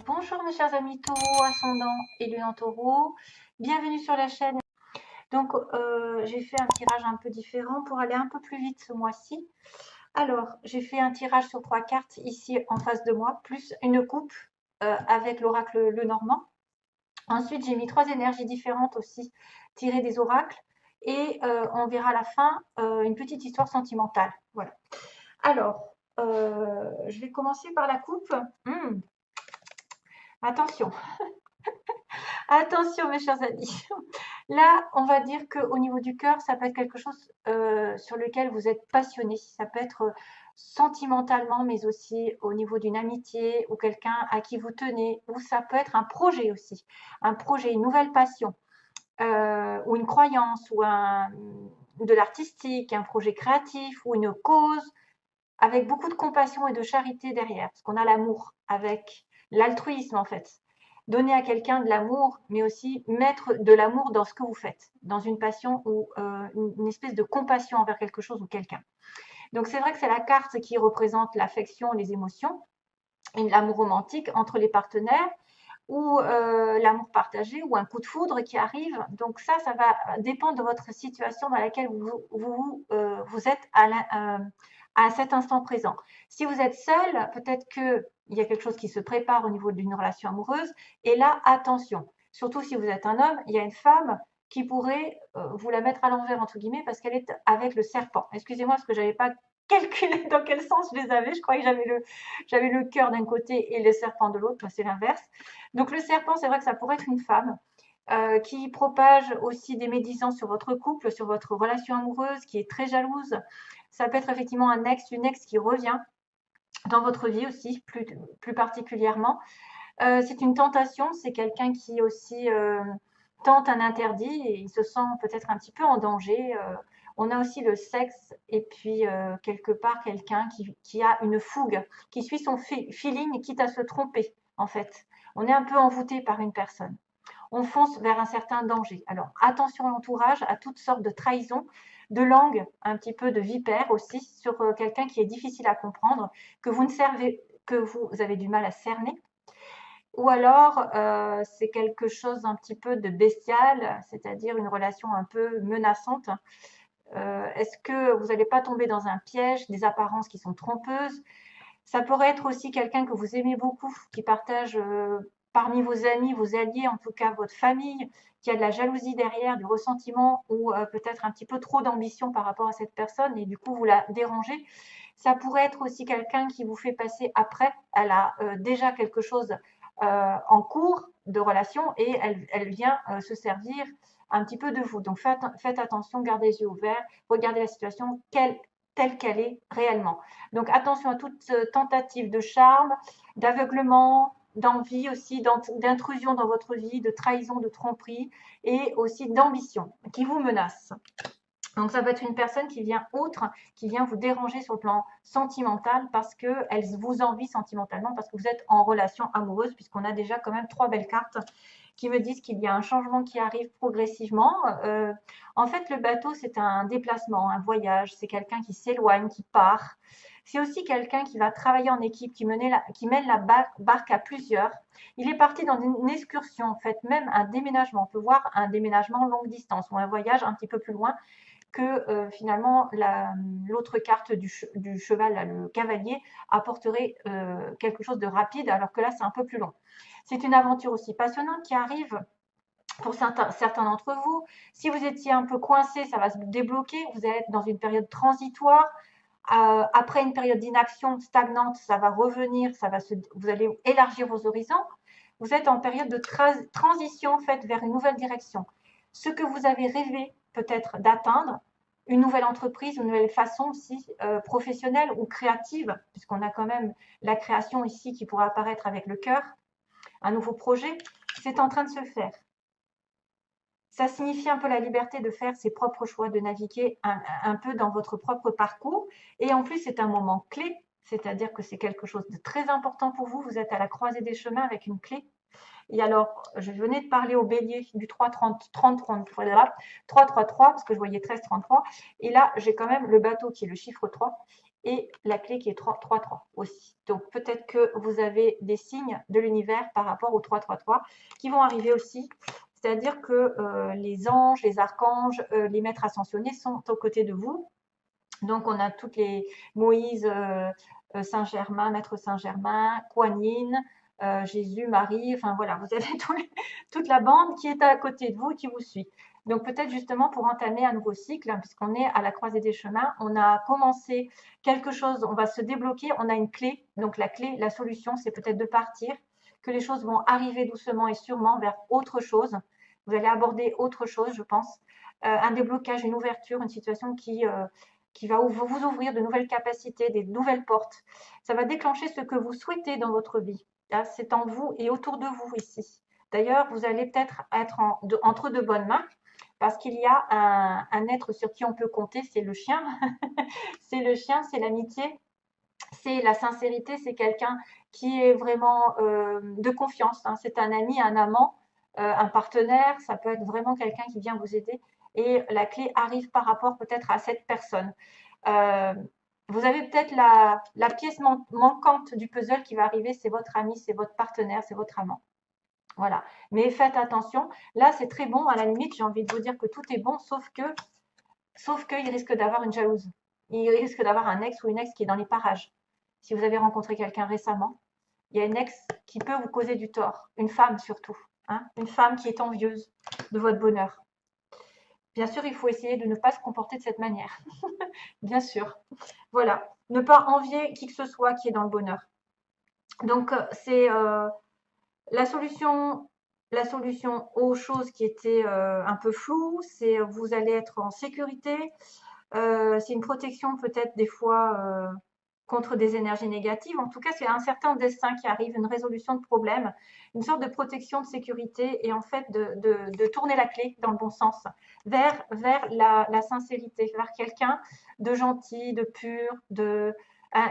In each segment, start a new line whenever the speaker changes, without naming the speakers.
Bonjour mes chers amis taureaux, ascendant et lune en taureau, bienvenue sur la chaîne. Donc j'ai fait un tirage un peu différent pour aller un peu plus vite ce mois-ci. Alors j'ai fait un tirage sur 3 cartes ici en face de moi, plus une coupe avec l'oracle le Normand. Ensuite j'ai mis 3 énergies différentes aussi tirées des oracles et on verra à la fin une petite histoire sentimentale. Voilà. Alors je vais commencer par la coupe. Attention. Attention mes chers amis. Là, on va dire qu'au niveau du cœur, ça peut être quelque chose sur lequel vous êtes passionné. Ça peut être sentimentalement, mais aussi au niveau d'une amitié ou quelqu'un à qui vous tenez. Ou ça peut être un projet aussi. Un projet, une nouvelle passion. Ou une croyance, de l'artistique, un projet créatif ou une cause avec beaucoup de compassion et de charité derrière. Parce qu'on a l'amour avec l'altruisme en fait. Donner à quelqu'un de l'amour, mais aussi mettre de l'amour dans ce que vous faites, dans une passion ou une espèce de compassion envers quelque chose ou quelqu'un. Donc c'est vrai que c'est la carte qui représente l'affection, les émotions, l'amour romantique entre les partenaires ou l'amour partagé ou un coup de foudre qui arrive. Donc ça va dépendre de votre situation dans laquelle vous êtes à cet instant présent. Si vous êtes seul, peut-être qu'il y a quelque chose qui se prépare au niveau d'une relation amoureuse. Et là, attention, surtout si vous êtes un homme, il y a une femme qui pourrait vous la mettre à l'envers, entre guillemets, parce qu'elle est avec le serpent. Excusez-moi, parce que je n'avais pas calculé dans quel sens je les avais. Je croyais que j'avais le cœur d'un côté et le serpent de l'autre. C'est l'inverse. Donc le serpent, c'est vrai que ça pourrait être une femme qui propage aussi des médisances sur votre couple, sur votre relation amoureuse, qui est très jalouse. Ça peut être effectivement un ex, une ex qui revient dans votre vie aussi, plus particulièrement. C'est une tentation, c'est quelqu'un qui aussi tente un interdit et il se sent peut-être un petit peu en danger. On a aussi le sexe et puis quelque part quelqu'un qui a une fougue, qui suit son feeling quitte à se tromper en fait. On est un peu envoûté par une personne. On fonce vers un certain danger. Alors attention à l'entourage, à toutes sortes de trahisons, de langue, un petit peu de vipère aussi sur quelqu'un qui est difficile à comprendre, que vous avez du mal à cerner. Ou alors, c'est quelque chose un petit peu de bestial, c'est-à-dire une relation un peu menaçante. Est-ce que vous n'allez pas tomber dans un piège, des apparences qui sont trompeuses? Ça pourrait être aussi quelqu'un que vous aimez beaucoup, qui partage parmi vos amis, vos alliés, en tout cas votre famille, qui a de la jalousie derrière, du ressentiment ou peut-être un petit peu trop d'ambition par rapport à cette personne et du coup vous la dérangez. Ça pourrait être aussi quelqu'un qui vous fait passer après. Elle a déjà quelque chose en cours de relation et elle vient se servir un petit peu de vous. Donc faites attention, gardez les yeux ouverts, regardez la situation telle qu'elle est réellement. Donc attention à toute tentative de charme, d'aveuglement, d'envie aussi, d'intrusion dans votre vie, de trahison, de tromperie et aussi d'ambition qui vous menace. Donc ça peut être une personne qui vient autre, qui vient vous déranger sur le plan sentimental parce qu'elle vous envie sentimentalement, parce que vous êtes en relation amoureuse, puisqu'on a déjà quand même 3 belles cartes qui me disent qu'il y a un changement qui arrive progressivement. En fait, le bateau, c'est un déplacement, un voyage, c'est quelqu'un qui s'éloigne, qui part. C'est aussi quelqu'un qui va travailler en équipe, qui mène la barque à plusieurs. Il est parti dans une excursion, en fait, même un déménagement. On peut voir un déménagement longue distance ou un voyage un petit peu plus loin que finalement l'autre carte du cheval, là, le cavalier, apporterait quelque chose de rapide, alors que là, c'est un peu plus long. C'est une aventure aussi passionnante qui arrive pour certains d'entre vous. Si vous étiez un peu coincé, ça va se débloquer. Vous allez être dans une période transitoire. Après une période d'inaction stagnante, ça va revenir, vous allez élargir vos horizons. Vous êtes en période de transition en fait, vers une nouvelle direction. Ce que vous avez rêvé peut-être d'atteindre, une nouvelle entreprise, une nouvelle façon aussi professionnelle ou créative, puisqu'on a quand même la création ici qui pourra apparaître avec le cœur, un nouveau projet, c'est en train de se faire. Ça signifie un peu la liberté de faire ses propres choix, de naviguer un peu dans votre propre parcours. Et en plus, c'est un moment clé, c'est-à-dire que c'est quelque chose de très important pour vous. Vous êtes à la croisée des chemins avec une clé. Et alors, je venais de parler au bélier du 3-30-30-33, parce que je voyais 13-33. Et là, j'ai quand même le bateau qui est le chiffre 3. et la clé qui est 3-3 aussi. Donc peut-être que vous avez des signes de l'univers par rapport au 3-3-3 qui vont arriver aussi. C'est-à-dire que les anges, les archanges, les maîtres ascensionnés sont aux côtés de vous. Donc on a toutes les Moïse, Saint-Germain, Maître Saint-Germain, Kuan Yin, Jésus, Marie, enfin voilà, vous avez toute la bande qui est à côté de vous, qui vous suit. Donc peut-être justement pour entamer un nouveau cycle, hein, puisqu'on est à la croisée des chemins, on a commencé quelque chose, on va se débloquer, on a une clé. Donc la clé, la solution, c'est peut-être de partir, que les choses vont arriver doucement et sûrement vers autre chose. Vous allez aborder autre chose, je pense. Un déblocage, une ouverture, une situation qui va vous ouvrir de nouvelles capacités, des nouvelles portes. Ça va déclencher ce que vous souhaitez dans votre vie. C'est en vous et autour de vous ici. D'ailleurs, vous allez peut-être être entre de bonnes mains parce qu'il y a un être sur qui on peut compter, c'est le chien. C'est le chien, c'est l'amitié, c'est la sincérité, c'est quelqu'un qui est vraiment de confiance. Hein. C'est un ami, un amant, un partenaire, ça peut être vraiment quelqu'un qui vient vous aider. Et la clé arrive par rapport peut-être à cette personne. Vous avez peut-être la pièce manquante du puzzle qui va arriver, c'est votre ami, c'est votre partenaire, c'est votre amant. Voilà. Mais faites attention. Là, c'est très bon. À la limite, j'ai envie de vous dire que tout est bon, sauf qu'il risque d'avoir une jalouse. Il risque d'avoir un ex ou une ex qui est dans les parages. Si vous avez rencontré quelqu'un récemment, il y a une ex qui peut vous causer du tort. Une femme surtout. Hein, une femme qui est envieuse de votre bonheur. Bien sûr, il faut essayer de ne pas se comporter de cette manière. Bien sûr. Voilà. Ne pas envier qui que ce soit qui est dans le bonheur. Donc, c'est la solution aux choses qui étaient un peu floues, c'est vous allez être en sécurité. C'est une protection peut-être des fois contre des énergies négatives. En tout cas, c'est un certain destin qui arrive, une résolution de problème, une sorte de protection, de sécurité et en fait de tourner la clé dans le bon sens vers la sincérité, vers quelqu'un de gentil, de pur,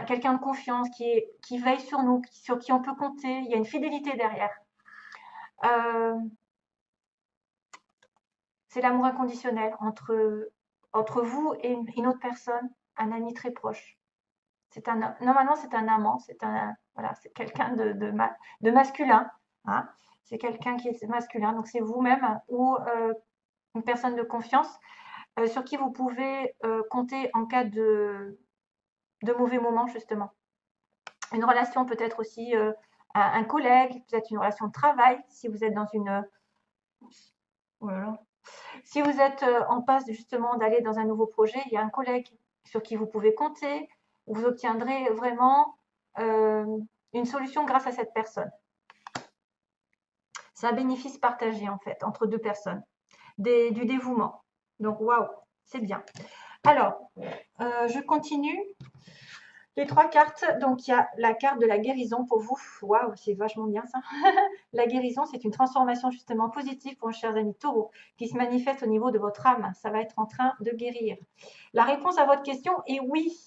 quelqu'un de confiance qui veille sur nous, sur qui on peut compter. Il y a une fidélité derrière. C'est l'amour inconditionnel entre vous et une autre personne, un ami très proche. Normalement, c'est un amant, voilà, c'est quelqu'un de masculin. Hein. C'est quelqu'un qui est masculin, donc c'est vous-même ou une personne de confiance sur qui vous pouvez compter en cas de mauvais moments, justement. Une relation peut-être aussi un collègue, peut-être une relation de travail, si vous êtes dans une... Voilà. Si vous êtes en passe justement d'aller dans un nouveau projet, il y a un collègue sur qui vous pouvez compter, vous obtiendrez vraiment une solution grâce à cette personne. C'est un bénéfice partagé en fait entre deux personnes, du dévouement. Donc waouh, c'est bien. Alors, je continue. Les 3 cartes, donc il y a la carte de la guérison pour vous. Waouh, c'est vachement bien ça. La guérison, c'est une transformation justement positive pour vos chers amis taureaux qui se manifeste au niveau de votre âme. Ça va être en train de guérir. La réponse à votre question est oui.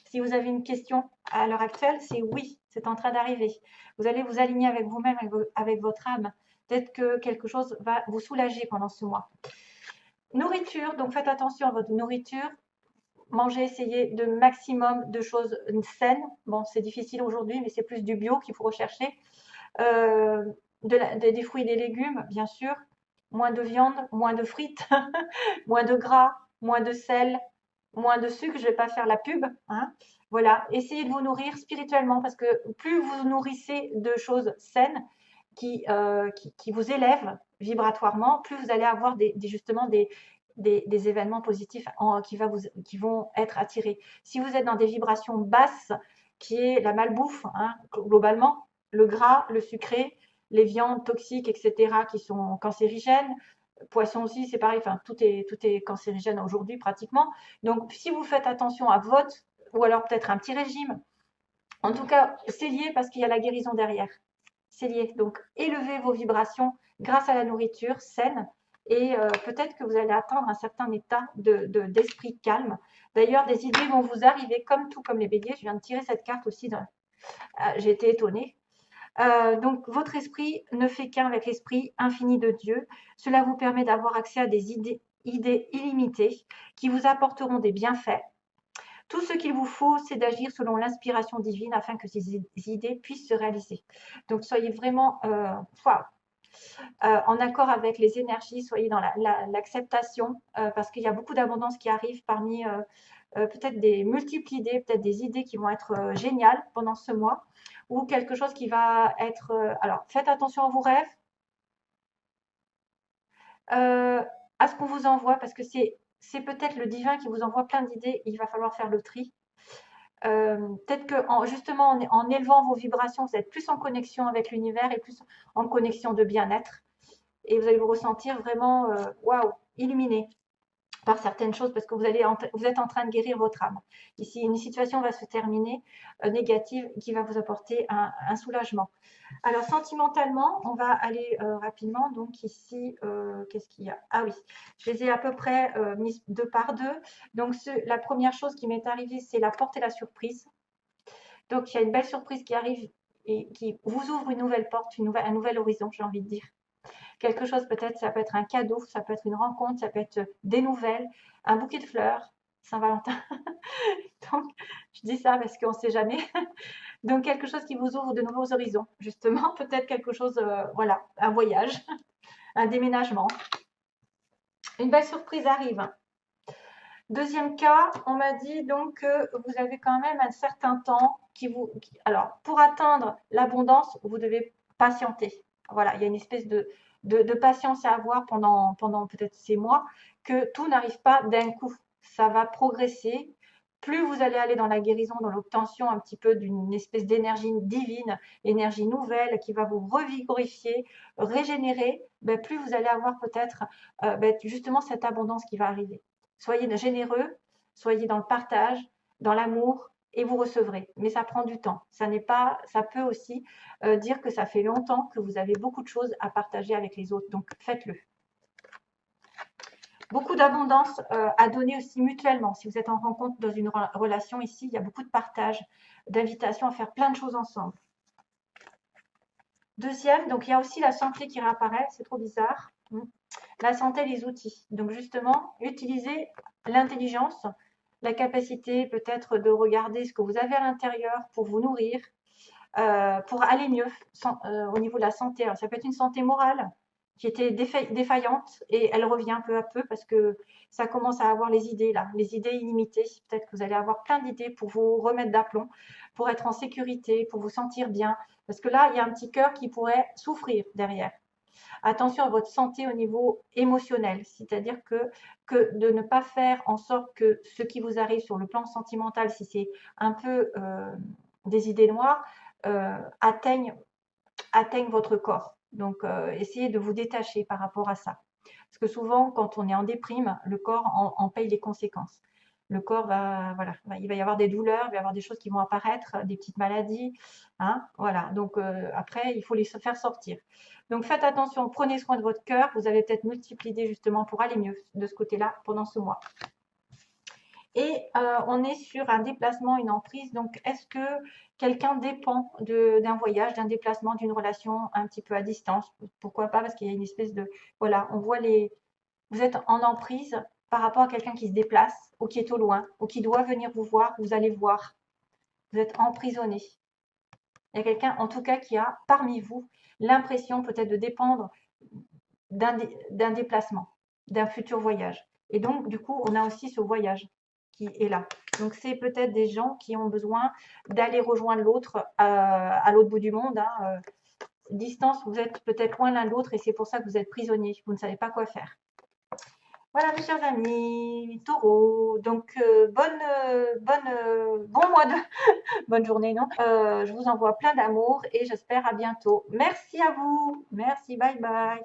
Si vous avez une question à l'heure actuelle, c'est oui, c'est en train d'arriver. Vous allez vous aligner avec vous-même, avec votre âme. Peut-être que quelque chose va vous soulager pendant ce mois. Nourriture, donc faites attention à votre nourriture. Mangez, essayez de maximum de choses saines. Bon, c'est difficile aujourd'hui, mais c'est plus du bio qu'il faut rechercher. Des fruits et des légumes, bien sûr. Moins de viande, moins de frites, moins de gras, moins de sel, moins de sucre. Je ne vais pas faire la pub. Hein. Voilà, essayez de vous nourrir spirituellement parce que plus vous nourrissez de choses saines qui vous élèvent vibratoirement, plus vous allez avoir justement des événements positifs qui vont être attirés. Si vous êtes dans des vibrations basses, qui est la malbouffe, hein, globalement, le gras, le sucré, les viandes toxiques, etc., qui sont cancérigènes, poisson aussi, c'est pareil, enfin, tout est cancérigène aujourd'hui pratiquement. Donc, si vous faites attention à votre, ou alors peut-être un petit régime, en tout cas, c'est lié parce qu'il y a la guérison derrière. C'est lié. Donc, élevez vos vibrations grâce à la nourriture saine et peut-être que vous allez atteindre un certain état d'esprit calme. D'ailleurs, des idées vont vous arriver comme les béliers. Je viens de tirer cette carte aussi. J'ai été étonnée. Donc, votre esprit ne fait qu'un avec l'esprit infini de Dieu. Cela vous permet d'avoir accès à des idées illimitées qui vous apporteront des bienfaits. Tout ce qu'il vous faut, c'est d'agir selon l'inspiration divine afin que ces idées puissent se réaliser. Donc, soyez vraiment en accord avec les énergies, soyez dans l'acceptation, parce qu'il y a beaucoup d'abondance qui arrive parmi peut-être des multiples idées, peut-être des idées qui vont être géniales pendant ce mois, ou quelque chose qui va être... alors, faites attention à vos rêves, à ce qu'on vous envoie, parce que c'est peut-être le divin qui vous envoie plein d'idées, il va falloir faire le tri. Peut-être que justement en élevant vos vibrations, vous êtes plus en connexion avec l'univers et plus en connexion de bien-être. Et vous allez vous ressentir vraiment waouh, illuminé par certaines choses parce que vous êtes en train de guérir votre âme. Ici, une situation va se terminer négative qui va vous apporter un soulagement. Alors, sentimentalement, on va aller rapidement. Donc, ici, qu'est-ce qu'il y a? Ah oui, je les ai à peu près mis deux par deux. Donc, la première chose qui m'est arrivée, c'est la porte et la surprise. Donc, il y a une belle surprise qui arrive et qui vous ouvre une nouvelle porte, un nouvel horizon, j'ai envie de dire. Quelque chose peut-être, ça peut être un cadeau, ça peut être une rencontre, ça peut être des nouvelles, un bouquet de fleurs, Saint-Valentin. Donc, je dis ça parce qu'on ne sait jamais. Donc, quelque chose qui vous ouvre de nouveaux horizons, justement. Peut-être quelque chose, voilà, un voyage, un déménagement. Une belle surprise arrive. Deuxième cas, on m'a dit donc que vous avez quand même un certain temps alors, pour atteindre l'abondance, vous devez patienter. Voilà, il y a une espèce de patience à avoir pendant peut-être ces mois, que tout n'arrive pas d'un coup. Ça va progresser. Plus vous allez aller dans la guérison, dans l'obtention un petit peu d'une espèce d'énergie divine, énergie nouvelle qui va vous revigorifier, régénérer, ben, plus vous allez avoir peut-être justement cette abondance qui va arriver. Soyez généreux, soyez dans le partage, dans l'amour, et vous recevrez. Mais ça prend du temps. Ça peut aussi dire que ça fait longtemps que vous avez beaucoup de choses à partager avec les autres. Donc faites-le. Beaucoup d'abondance à donner aussi mutuellement. Si vous êtes en rencontre dans une relation ici, il y a beaucoup de partage, d'invitation à faire plein de choses ensemble. Deuxième, donc il y a aussi la santé qui réapparaît, c'est trop bizarre. La santé, les outils. Donc justement, utilisez l'intelligence, la capacité peut-être de regarder ce que vous avez à l'intérieur pour vous nourrir, pour aller mieux au niveau de la santé. Alors ça peut être une santé morale qui était défaillante et elle revient peu à peu parce que ça commence à avoir les idées là, les idées illimitées. Peut-être que vous allez avoir plein d'idées pour vous remettre d'aplomb, pour être en sécurité, pour vous sentir bien. Parce que là, il y a un petit cœur qui pourrait souffrir derrière. Attention à votre santé au niveau émotionnel, c'est-à-dire que de ne pas faire en sorte que ce qui vous arrive sur le plan sentimental, si c'est un peu des idées noires, atteignent votre corps. Donc, essayez de vous détacher par rapport à ça. Parce que souvent, quand on est en déprime, le corps en paye les conséquences. Le corps voilà, il va y avoir des douleurs, il va y avoir des choses qui vont apparaître, des petites maladies, hein, voilà. Donc après, il faut les faire sortir. Donc faites attention, prenez soin de votre cœur. Vous avez peut-être multiple idées justement pour aller mieux de ce côté-là pendant ce mois. Et on est sur un déplacement, une emprise. Donc, est-ce que quelqu'un dépend d'un voyage, d'un déplacement, d'une relation un petit peu à distance? Pourquoi pas? Parce qu'il y a une espèce de... Voilà, on voit vous êtes en emprise par rapport à quelqu'un qui se déplace ou qui est au loin ou qui doit venir vous voir, vous allez voir. Vous êtes emprisonné. Il y a quelqu'un, en tout cas, qui a parmi vous l'impression peut-être de dépendre d'un déplacement, d'un futur voyage. Et donc, du coup, on a aussi ce voyage qui est là. Donc, c'est peut-être des gens qui ont besoin d'aller rejoindre l'autre à l'autre bout du monde. Hein. Distance, vous êtes peut-être loin l'un de l'autre et c'est pour ça que vous êtes prisonnier. Vous ne savez pas quoi faire. Voilà, mes chers amis, taureau. Donc, bon mois de... bonne journée, non je vous envoie plein d'amour et j'espère à bientôt. Merci à vous. Merci, bye bye.